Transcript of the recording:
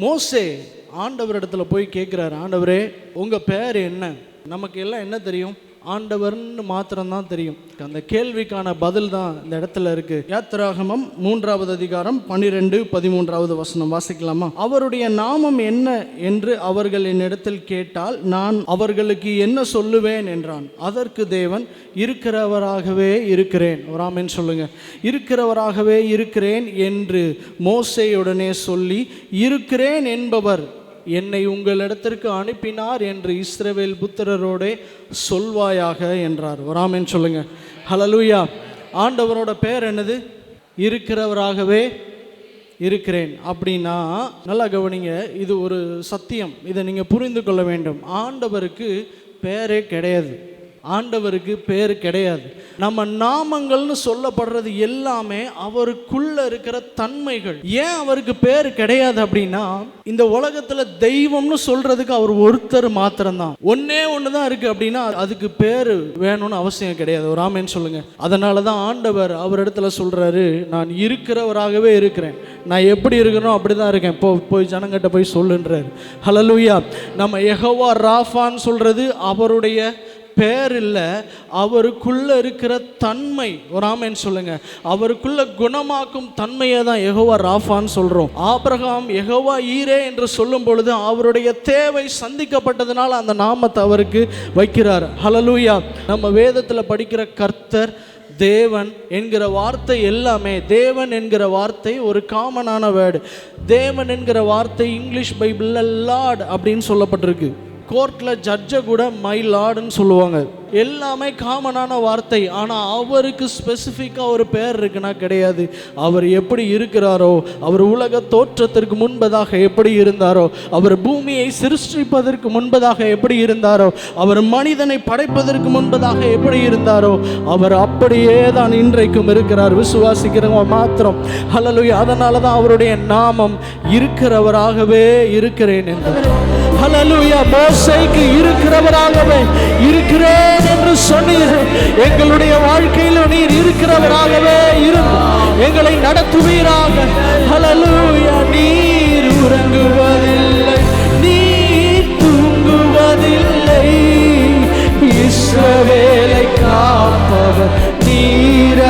மோசே ஆண்டவரிடத்துல போய் கேட்குறாரு, ஆண்டவரே உங்கள் பேர் என்ன? நமக்கு எல்லாம் என்ன தெரியும்? ஆண்டவர்னு மாத்திரம்தான் தெரியும். அந்த கேள்விக்கான பதில் தான் இந்த இடத்துல இருக்கு. யாத்திராகமம் 3வது அதிகாரம் 12-13 வசனம் வாசிக்கலாமா? அவருடைய நாமம் என்ன என்று அவர்கள் என்னிடத்தில் கேட்டால் நான் அவர்களுக்கு என்ன சொல்லுவேன் என்றான். அதற்கு தேவன், இருக்கிறவராகவே இருக்கிறேன். ஒரு ஆமென் சொல்லுங்க. இருக்கிறவராகவே இருக்கிறேன் என்று மோசேயுடனே சொல்லி, இருக்கிறேன் என்பவர் என்னை உங்களிடத்திற்கு அனுப்பினார் என்று இஸ்ரவேல் புத்திரரோடே சொல்வாயாக என்றார். ஒரு ஆமென் சொல்லுங்க. ஹல்லேலூயா. ஆண்டவரோட பேர் என்னது? இருக்கிறவராகவே இருக்கிறேன். அப்படின்னா நல்லா கவனிங்க, இது ஒரு சத்தியம், இதை நீங்கள் புரிந்து கொள்ள வேண்டும். ஆண்டவருக்கு பேரே கிடையாது. ஆண்டவருக்கு பேர் கிடையாது. நம்ம நாமங்கள்னு சொல்லப்படுறது எல்லாமே அவருக்குள்ள இருக்கிற தன்மைகள். ஏன் அவருக்கு பேர் கிடையாது அப்படின்னா, இந்த உலகத்துல தெய்வம்னு சொல்றதுக்கு அவர் ஒருத்தர் மாத்திரம்தான். ஒன்னே ஒண்ணுதான் இருக்கு அப்படின்னா அதுக்கு பேர் வேணும்னு அவசியம் கிடையாது. ஒரு ஆமென் சொல்லுங்க. அதனாலதான் ஆண்டவர் அவரிடத்துல சொல்றாரு, நான் இருக்கிறவராகவே இருக்கிறேன். நான் எப்படி இருக்கிறோம் அப்படிதான் இருக்கேன், போய் ஜனங்கிட்ட போய் சொல்லுன்றாரு. ஹல்லேலூயா. நம்ம யெகோவா ராஃபான்னு சொல்றது அவருடைய பேர் இல்லை, அவருக்குள்ள இருக்கிற தன்மை. ஒரு ஆமென் சொல்லுங்க. அவருக்குள்ள குணமாக்கும் தன்மையை தான் யெகோவா ராஃபான்னு சொல்றோம். ஆபிரகாம் யெகோவா ஈரே என்று சொல்லும் பொழுது அவருடைய தேவை சந்திக்கப்பட்டதுனால அந்த நாமத்தை அவருக்கு வைக்கிறார். ஹல்லேலூயா. நம்ம வேதத்தில் படிக்கிற கர்த்தர், தேவன் என்கிற வார்த்தை எல்லாமே, தேவன் என்கிற வார்த்தை ஒரு காமனான வேர்டு. தேவன் என்கிற வார்த்தை இங்கிலீஷ் பைபிளில் லார்ட் அப்படின்னு சொல்லப்பட்டிருக்கு. கோர்ட்டில் ஜட்ஜை கூட மை லார்டுன்னு சொல்லுவாங்க. எல்லாமே காமனான வார்த்தை. ஆனால் அவருக்கு ஸ்பெசிஃபிக்காக ஒரு பேர் இருக்குன்னா கிடையாது. அவர் எப்படி இருக்கிறாரோ, அவர் உலக தோற்றத்திற்கு முன்பதாக எப்படி இருந்தாரோ, அவர் பூமியை சிருஷ்டிப்பதற்கு முன்பதாக எப்படி இருந்தாரோ, அவர் மனிதனை படைப்பதற்கு முன்பதாக எப்படி இருந்தாரோ, அவர் அப்படியே தான் இன்றைக்கும் இருக்கிறார். விசுவாசிக்கிறவங்க மாத்திரம். ஹல்லேலூயா. அதனால தான் அவருடைய நாமம் இருக்கிறவராகவே இருக்கிறேன் என்று. ஹல்லேலூயா. மோசேக்கு இருக்கிறவராகவே இருக்கிறேன் என்று சொன்னீர். எங்களுடைய வாழ்க்கையில் நீர் இருக்கிறவராகவே இருந்து எங்களை நடத்துவீராக. ஹல்லேலூயா. நீர் உறங்குவதில்லை, நீர் தூங்குவதில்லை, இஸ்ரவேலை காப்பவர் நீர்